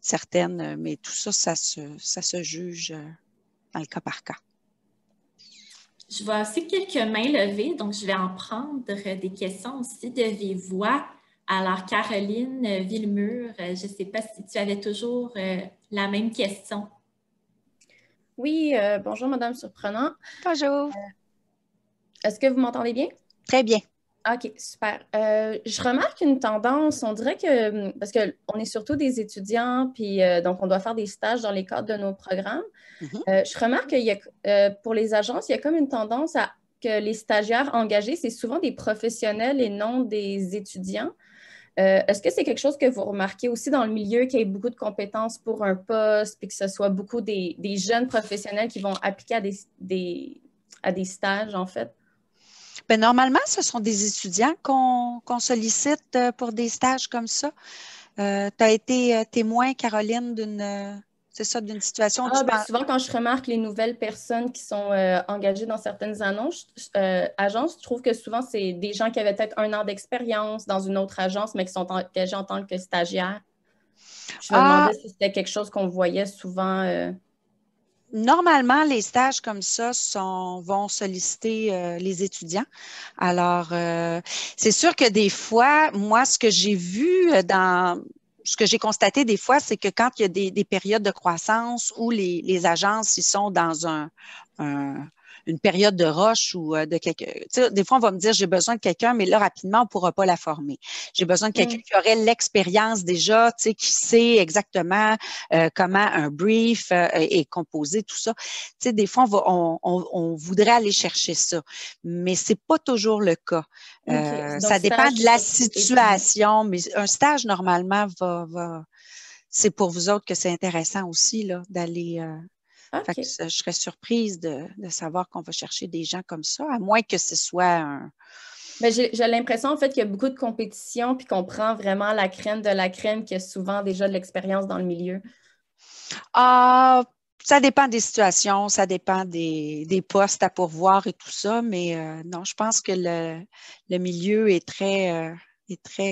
B: certaines, mais tout ça, ça se juge dans le cas par cas.
A: Je vois aussi quelques mains levées, donc je vais en prendre des questions aussi de vive voix. Alors, Caroline Villemur, je ne sais pas si tu avais toujours la même question.
C: Oui, bonjour Madame Surprenant.
B: Bonjour.
C: Est-ce que vous m'entendez bien?
B: Très bien.
C: OK, super. Je remarque une tendance, on dirait que, parce qu'on est surtout des étudiants, puis donc on doit faire des stages dans les cadres de nos programmes.
B: Mhm.
C: Je remarque qu'il y a, pour les agences, il y a comme une tendance à que les stagiaires engagés, c'est souvent des professionnels et non des étudiants. Est-ce que c'est quelque chose que vous remarquez aussi dans le milieu, qu'il y ait beaucoup de compétences pour un poste, puis que ce soit beaucoup des jeunes professionnels qui vont appliquer à des stages, en fait?
B: Ben, normalement, ce sont des étudiants qu'on sollicite pour des stages comme ça. Tu as été témoin, Caroline, c'est ça, d'une situation où
C: Ah,
B: tu
C: ben
B: penses.
C: souvent, quand je remarque les nouvelles personnes qui sont engagées dans certaines agences, je trouve que souvent, c'est des gens qui avaient peut-être 1 an d'expérience dans une autre agence, mais qui sont engagés en tant que stagiaires. Je me
B: Ah,
C: demandais si c'était quelque chose qu'on voyait souvent.
B: normalement, les stages comme ça vont solliciter les étudiants. Alors, c'est sûr que des fois, moi, ce que j'ai vu ce que j'ai constaté des fois, c'est que quand il y a des périodes de croissance où les agences, ils sont dans un- une période de rush ou de quelque. Tu sais, des fois, on va me dire, j'ai besoin de quelqu'un, mais là, rapidement, on ne pourra pas la former. J'ai besoin de quelqu'un
C: Mm.
B: qui aurait l'expérience déjà, tu sais, qui sait exactement comment un brief est composé, tout ça. Tu sais, des fois, on voudrait aller chercher ça, mais c'est pas toujours le cas.
C: OK. Donc,
B: Ça dépend
C: stage,
B: de
C: c'est
B: la
C: surtout étudiant.
B: situation, mais un stage, normalement, c'est pour vous autres que c'est intéressant aussi, là, d'aller. Fait que
C: OK.
B: je serais surprise de savoir qu'on va chercher des gens comme ça, à moins que ce soit un.
C: Mais j'ai l'impression, en fait, qu'il y a beaucoup de compétition, puis qu'on prend vraiment la crème de la crème qui a souvent déjà de l'expérience dans le milieu.
B: Ah, ça dépend des situations, ça dépend des postes à pourvoir et tout ça, mais non, je pense que le milieu est très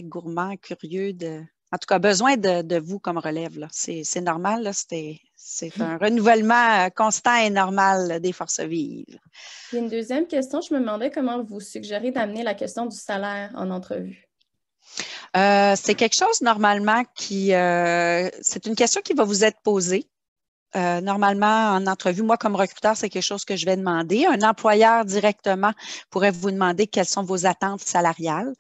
B: gourmand, curieux en tout cas, besoin de vous comme relève, là. C'est normal, là, c'est un renouvellement constant et normal là, des forces vives.
C: Puis une deuxième question, je me demandais comment vous suggérez d'amener la question du salaire en entrevue.
B: C'est quelque chose normalement c'est une question qui va vous être posée. Normalement, en entrevue, moi, comme recruteur, c'est quelque chose que je vais demander. Un employeur directement pourrait vous demander quelles sont vos attentes salariales.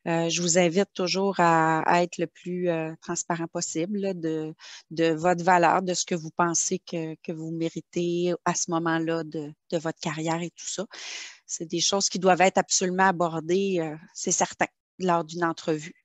B: Je vous invite toujours à être le plus transparent possible là, de votre valeur, de ce que vous pensez que vous méritez à ce moment-là de votre carrière et tout ça. C'est des choses qui doivent être absolument abordées, c'est certain, lors d'une entrevue.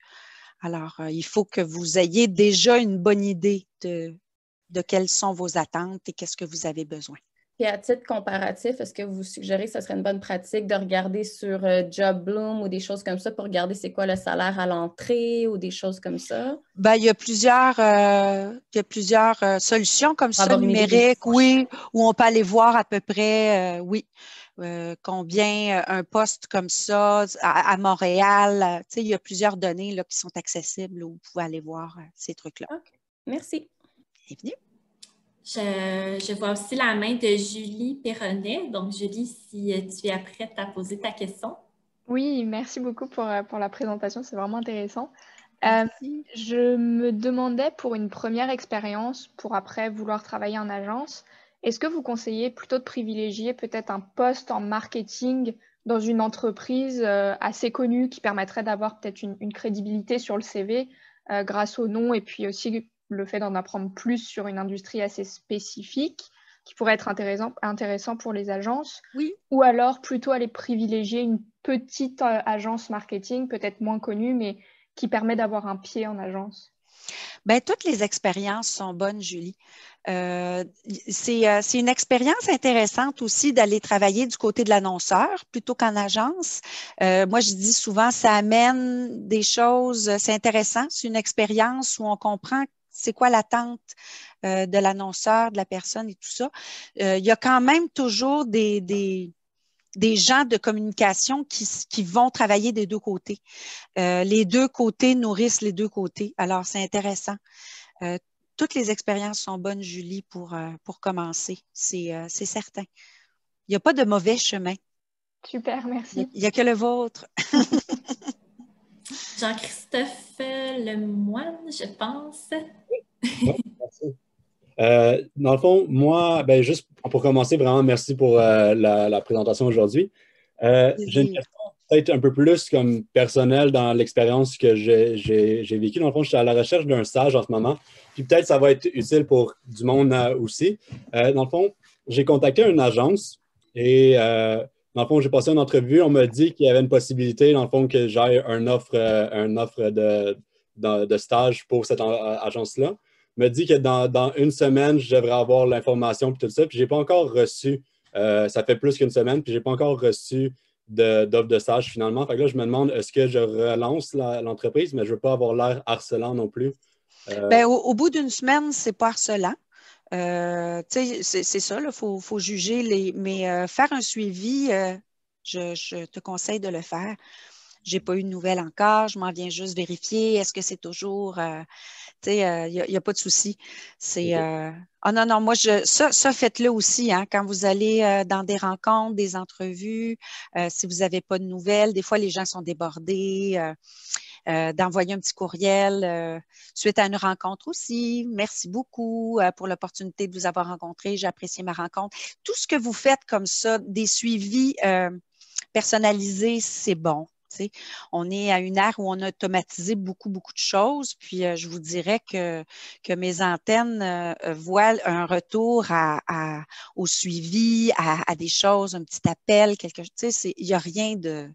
B: Alors, il faut que vous ayez déjà une bonne idée de quelles sont vos attentes et qu'est-ce que vous avez besoin.
C: Puis à titre comparatif, est-ce que vous suggérez que ce serait une bonne pratique de regarder sur JobBloom ou des choses comme ça pour regarder c'est quoi le salaire à l'entrée ou des choses comme ça?
B: Ben, il y a plusieurs solutions comme
C: Pour
B: ça,
C: avoir une idée des
B: numériques, oui,
C: fourchettes.
B: où on peut aller voir à peu près, oui, combien un poste comme ça à Montréal. Tu sais, il y a plusieurs données là, qui sont accessibles où vous pouvez aller voir ces trucs-là.
C: OK. Merci.
B: Bienvenue.
A: Je vois aussi la main de Julie Perronnet. Donc, Julie, si tu es prête à poser ta question.
D: Oui, merci beaucoup pour la présentation, c'est vraiment intéressant. Euh,
B: Merci.
D: je me demandais pour une première expérience, pour après vouloir travailler en agence, est-ce que vous conseillez plutôt de privilégier peut-être un poste en marketing dans une entreprise assez connue qui permettrait d'avoir peut-être une crédibilité sur le CV grâce au nom et puis aussi le fait d'en apprendre plus sur une industrie assez spécifique qui pourrait être intéressant pour les agences,
B: Oui.
D: ou alors plutôt aller privilégier une petite agence marketing, peut-être moins connue, mais qui permet d'avoir un pied en agence?
B: Bien, toutes les expériences sont bonnes, Julie. C'est une expérience intéressante aussi d'aller travailler du côté de l'annonceur plutôt qu'en agence. Moi, je dis souvent, ça amène des choses, c'est intéressant. C'est une expérience où on comprend c'est quoi l'attente de l'annonceur, de la personne et tout ça. Il y a quand même toujours des gens de communication qui vont travailler des deux côtés. Les deux côtés nourrissent les deux côtés. Alors, c'est intéressant. Euh, Toutes les expériences sont bonnes, Julie, pour commencer. C'est certain. Il n'y a pas de mauvais chemin.
D: Super, merci.
B: Il y a que le vôtre.
A: Jean-Christophe Lemoine, je pense.
E: Ouais, merci. Dans le fond, moi, ben, juste pour commencer, vraiment, merci pour la présentation aujourd'hui. J'ai une
B: Plaisir.
E: question peut-être un peu plus comme personnel dans l'expérience que j'ai vécue. Dans le fond, je suis à la recherche d'un stage en ce moment. Puis peut-être ça va être utile pour du monde aussi. Dans le fond, j'ai contacté une agence et dans le fond, j'ai passé une entrevue. On m'a dit qu'il y avait une possibilité, dans le fond, que j'aille une offre de stage pour cette agence-là. Me dit que dans une semaine, je devrais avoir l'information et tout ça. Puis je n'ai pas encore reçu, ça fait plus qu'une semaine, puis je n'ai pas encore reçu d'offre de stage finalement. Fait que là, je me demande, est-ce que je relance l'entreprise, mais je ne veux pas avoir l'air harcelant non plus.
B: Ben, au bout d'une semaine, ce n'est pas harcelant. C'est ça, il faut juger mais faire un suivi, je te conseille de le faire. Je n'ai pas eu de nouvelles encore, je m'en viens juste vérifier. Est-ce que c'est toujours. Il n'y a pas de souci. Non, moi, ça faites-le aussi, hein, quand vous allez dans des rencontres, des entrevues, si vous n'avez pas de nouvelles, des fois, les gens sont débordés. D'envoyer un petit courriel suite à une rencontre aussi. Merci beaucoup pour l'opportunité de vous avoir rencontré. J'ai apprécié ma rencontre. Tout ce que vous faites comme ça, des suivis personnalisés, c'est bon. On est à une ère où on a automatisé beaucoup, beaucoup de choses. Puis, je vous dirais que mes antennes voient un retour au suivi, à des choses, un petit appel, quelque chose. Il n'y a rien de...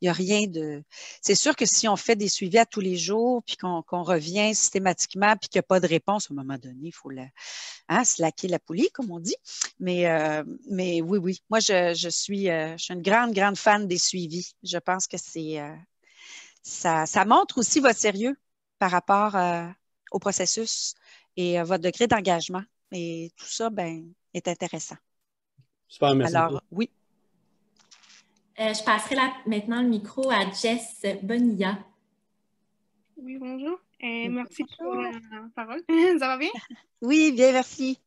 B: Il n'y a rien de. C'est sûr que si on fait des suivis à tous les jours, puis qu'on revient systématiquement, puis qu'il n'y a pas de réponse, à un moment donné, il faut slacker la poulie, comme on dit. Mais oui. Moi, je suis une grande, grande fan des suivis. Je pense que ça montre aussi votre sérieux par rapport au processus et votre degré d'engagement. Et tout ça, est intéressant.
E: Super, merci.
B: Alors, oui.
A: Je passerai maintenant le micro à Jess Bonilla.
F: Oui, bonjour. Merci pour la parole. Ça va bien?
B: Oui, bien, merci.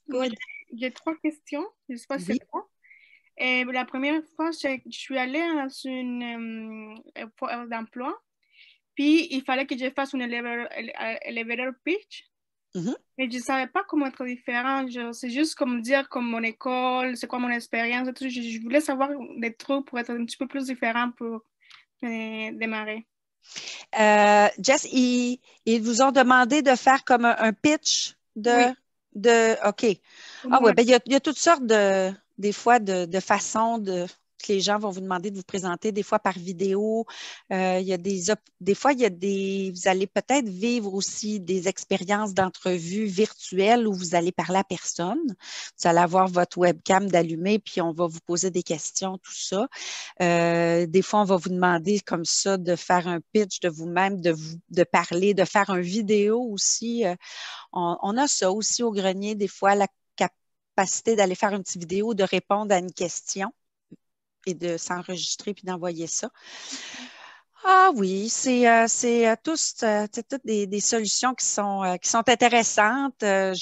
F: Moi, j'ai 3 questions. Je ne sais pas si c'est quoi. La première fois, je suis allée dans une d'emploi, puis il fallait que je fasse une elevator pitch. Mais je ne savais pas comment être différent. C'est juste comme dire comme mon école, c'est quoi mon expérience. Je voulais savoir des trucs pour être un petit peu plus différent pour démarrer.
B: Jess, ils vous ont demandé de faire comme un pitch
F: Oui.
B: OK. Ah oui, il y a toutes sortes des fois de façons que les gens vont vous demander de vous présenter, des fois par vidéo. Il y a des fois, vous allez peut-être vivre aussi des expériences d'entrevue virtuelles où vous allez parler à personne. Vous allez avoir votre webcam d'allumé, puis on va vous poser des questions, tout ça. Des fois, on va vous demander comme ça de faire un pitch de vous-même, de parler, de faire une vidéo aussi. On a ça aussi au grenier, des fois, la capacité d'aller faire une petite vidéo, de répondre à une question et de s'enregistrer puis d'envoyer ça. Ah oui, c'est toutes des solutions qui sont intéressantes. Moi,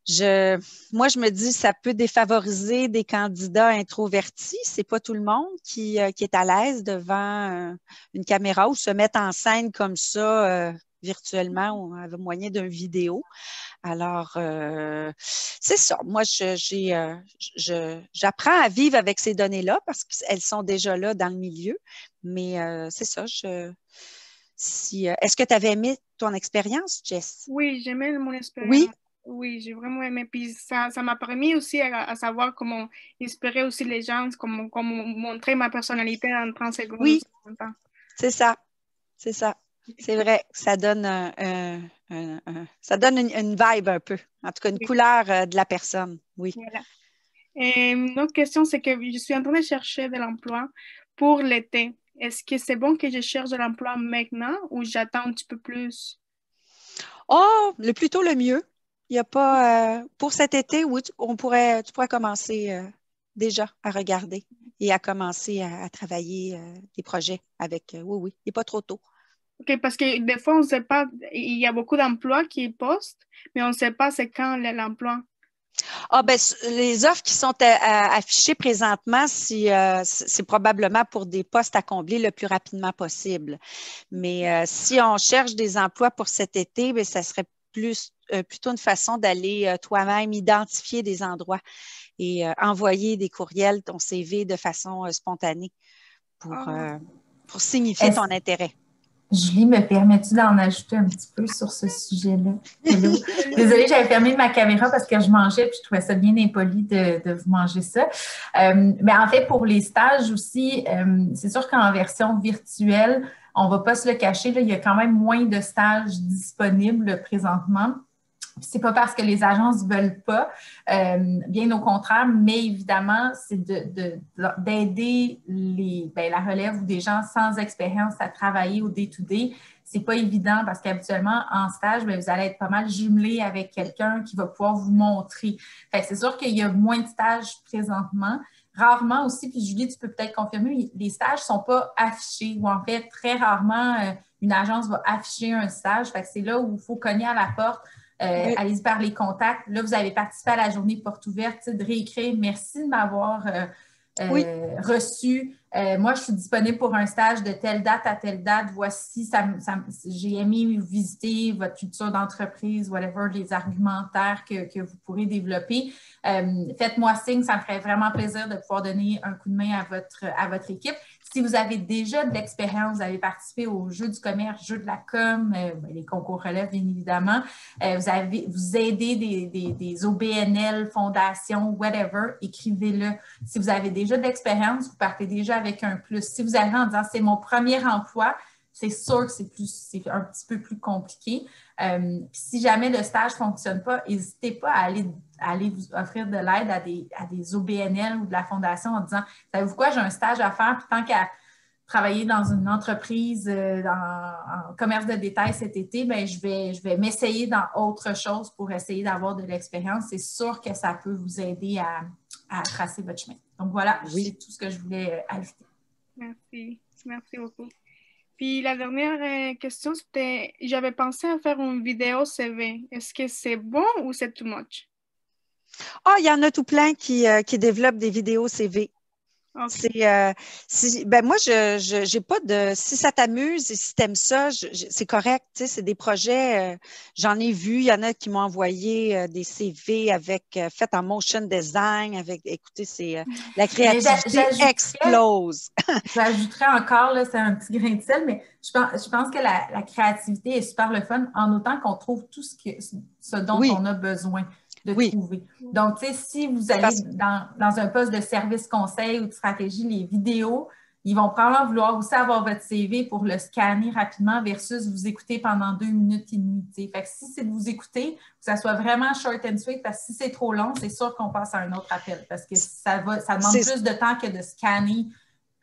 B: je me dis, ça peut défavoriser des candidats introvertis. C'est pas tout le monde qui est à l'aise devant une caméra ou se mettre en scène comme ça virtuellement ou avec moyen d'une vidéo. Alors, c'est ça. Moi, j'apprends à vivre avec ces données-là parce qu'elles sont déjà là dans le milieu. Mais c'est ça. Est-ce que tu avais aimé ton expérience, Jess?
F: Oui, j'aimais mon expérience.
B: Oui?
F: Oui, j'ai vraiment aimé. Puis ça m'a permis aussi à savoir comment inspirer aussi les gens, comment montrer ma personnalité en 30 secondes.
B: Oui, c'est ça. C'est ça. C'est vrai, ça donne ça donne une vibe un peu, en tout cas une couleur de la personne, oui.
F: Voilà. Une autre question, c'est que je suis en train de chercher de l'emploi pour l'été. Est-ce que c'est bon que je cherche de l'emploi maintenant ou j'attends un petit peu plus?
B: Oh, le plus tôt le mieux. Il n'y a pas pour cet été, oui, tu pourrais commencer déjà à regarder et à commencer à travailler des projets avec oui, il n'est pas trop tôt.
F: OK, parce que des fois, on ne sait pas, il y a beaucoup d'emplois qui postent, mais on ne sait pas c'est quand l'emploi.
B: Ah, ben, les offres qui sont affichées présentement, c'est probablement pour des postes à combler le plus rapidement possible. Mais si on cherche des emplois pour cet été, bien, ça serait plus plutôt une façon d'aller toi-même identifier des endroits et envoyer des courriels, ton CV de façon spontanée pour signifier ton intérêt.
G: Julie, me permets-tu d'en ajouter un petit peu sur ce sujet-là? Hello. Désolée, j'avais fermé ma caméra parce que je mangeais puis je trouvais ça bien impoli de vous manger ça. Mais en fait, pour les stages aussi, c'est sûr qu'en version virtuelle, on ne va pas se le cacher, là, il y a quand même moins de stages disponibles présentement. C'est pas parce que les agences ne veulent pas, bien au contraire, mais évidemment, c'est d'aider la relève ou des gens sans expérience à travailler au day-to-day. C'est pas évident parce qu'habituellement, en stage, bien, vous allez être pas mal jumelé avec quelqu'un qui va pouvoir vous montrer. Fait que c'est sûr qu'il y a moins de stages présentement. Rarement aussi, puis Julie, tu peux peut-être confirmer, les stages ne sont pas affichés ou en fait, très rarement, une agence va afficher un stage. Fait que c'est là où il faut cogner à la porte. Oui. Allez-y par les contacts. Là, vous avez participé à la journée porte ouverte, de réécrire. Merci de m'avoir reçu. Moi, je suis disponible pour un stage de telle date à telle date. Voici, j'ai aimé visiter votre culture d'entreprise, whatever, les argumentaires que vous pourrez développer. Faites-moi signe, ça me ferait vraiment plaisir de pouvoir donner un coup de main à votre équipe. Si vous avez déjà de l'expérience, vous avez participé aux Jeux du commerce, Jeux de la com, les concours relève, bien évidemment, vous aidez des OBNL, fondations, whatever, écrivez-le. Si vous avez déjà de l'expérience, vous partez déjà avec un plus. Si vous arrivez en disant « c'est mon premier emploi », c'est sûr que c'est un petit peu plus compliqué. Si jamais le stage ne fonctionne pas, n'hésitez pas à aller vous offrir de l'aide à des OBNL ou de la fondation en disant « savez-vous quoi, j'ai un stage à faire, puis tant qu'à travailler dans une entreprise en commerce de détail cet été, bien, je vais m'essayer dans autre chose pour essayer d'avoir de l'expérience. » C'est sûr que ça peut vous aider à tracer votre chemin. Donc voilà, c'est tout ce que je voulais ajouter.
F: Merci. Merci beaucoup. Puis la dernière question, c'était, j'avais pensé à faire une vidéo CV. Est-ce que c'est bon ou c'est too much?
B: Ah, il y en a tout plein qui développent des vidéos CV. Okay. Moi, j'ai pas de. Si ça t'amuse et si tu aimes ça, c'est correct. C'est des projets. J'en ai vu. Il y en a qui m'ont envoyé des CV fait en motion design. Écoutez, la créativité explose.
G: J'ajouterais encore, là, c'est un petit grain de sel, mais je pense que la créativité est super le fun en autant qu'on trouve tout ce dont on a besoin de trouver. Donc, tu sais, si vous allez dans un poste de service conseil ou de stratégie, les vidéos, ils vont probablement vouloir aussi avoir votre CV pour le scanner rapidement versus vous écouter pendant 2 minutes et demie. T'sais. Fait que si c'est de vous écouter, que ça soit vraiment short and sweet, parce que si c'est trop long, c'est sûr qu'on passe à un autre appel parce que ça demande plus de temps que de scanner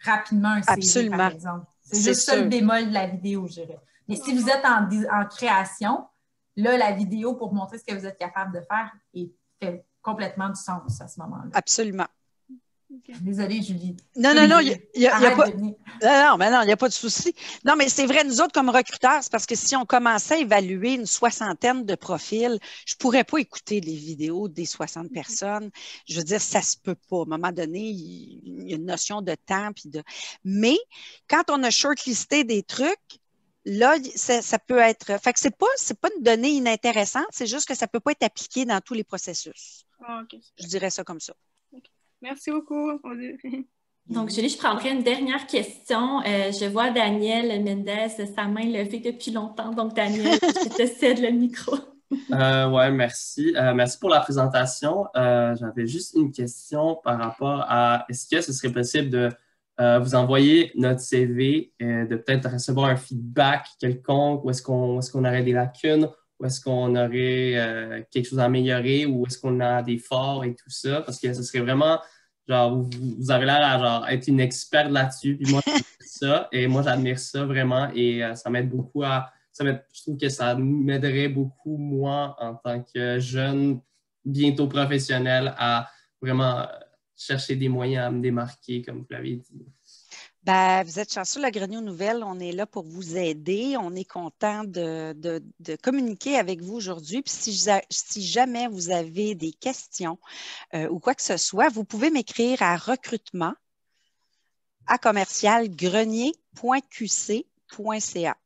G: rapidement un CV, par exemple. C'est juste ça le bémol de la vidéo, je dirais. Mais si vous êtes en création, là, la vidéo, pour montrer ce que vous êtes capable de faire, fait complètement du sens à ce moment-là.
B: Absolument.
G: Désolée, Julie.
B: Non, il n'y a pas... Non, il n'y a pas de souci. Non, mais c'est vrai, nous autres, comme recruteurs, c'est parce que si on commençait à évaluer une 60aine de profils, je ne pourrais pas écouter les vidéos des 60 personnes. Je veux dire, ça ne se peut pas. À un moment donné, il y a une notion de temps. Mais quand on a shortlisté des trucs, là, ça peut être... Fait que c'est pas une donnée inintéressante, c'est juste que ça ne peut pas être appliqué dans tous les processus.
F: Okay.
B: Je dirais ça comme ça.
F: Okay. Merci beaucoup.
A: Donc, Julie, je prendrai une dernière question. Je vois Daniel Mendez, sa main levée depuis longtemps. Donc, Daniel, je te cède le micro.
H: Oui, merci. Merci pour la présentation. J'avais juste une question par rapport à est-ce que ce serait possible de vous envoyer notre CV, de peut-être recevoir un feedback quelconque, où est-ce qu'on aurait des lacunes, où est-ce qu'on aurait quelque chose à améliorer, où est-ce qu'on a des forts et tout ça, parce que ce serait vraiment, genre, vous avez l'air à genre, être une experte là-dessus, puis moi, j'admire ça vraiment, et ça m'aide beaucoup je trouve que ça m'aiderait beaucoup, moi, en tant que jeune, bientôt professionnel, à vraiment chercher des moyens à me démarquer, comme vous l'avez dit.
B: Ben, vous êtes chanceux, la Grenier aux Nouvelles. On est là pour vous aider. On est content de communiquer avec vous aujourd'hui. Puis si jamais vous avez des questions ou quoi que ce soit, vous pouvez m'écrire à recrutement@grenier.qc.ca.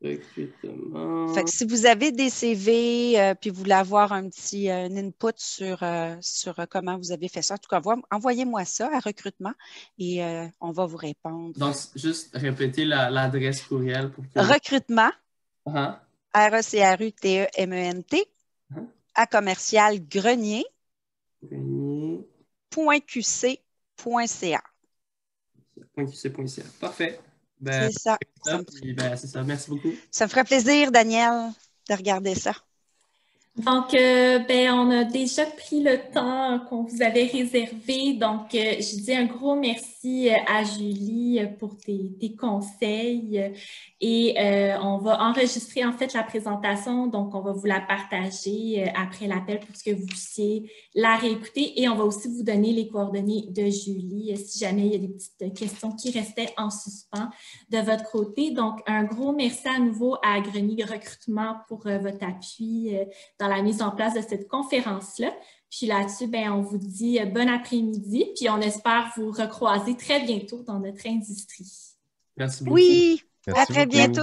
H: Recrutement.
B: Fait que si vous avez des CV puis vous voulez avoir un petit input sur comment vous avez fait ça, en tout cas, envoyez-moi ça à recrutement et on va vous répondre.
H: Donc, juste répéter l'adresse courriel pour que...
B: Recrutement,
H: Uh-huh.
B: RECRUTEMENT,
H: Uh-huh.
B: à commercial grenier.
H: Grenier.
B: .qc.ca.
H: .qc.ca. Parfait.
B: C'est ça.
H: C'est ça. Merci beaucoup.
B: Ça me ferait plaisir, Daniel, de regarder ça.
A: Donc, on a déjà pris le temps qu'on vous avait réservé. Donc, je dis un gros merci à Julie pour tes conseils. Et on va enregistrer en fait la présentation. Donc, on va vous la partager après l'appel pour que vous puissiez la réécouter. Et on va aussi vous donner les coordonnées de Julie si jamais il y a des petites questions qui restaient en suspens de votre côté. Donc, un gros merci à nouveau à Grenier Recrutement pour votre appui dans la mise en place de cette conférence-là. Puis là-dessus, on vous dit bon après-midi, puis on espère vous recroiser très bientôt dans notre industrie.
H: Merci beaucoup.
B: Oui,
I: Merci
B: à très
I: beaucoup.
B: bientôt.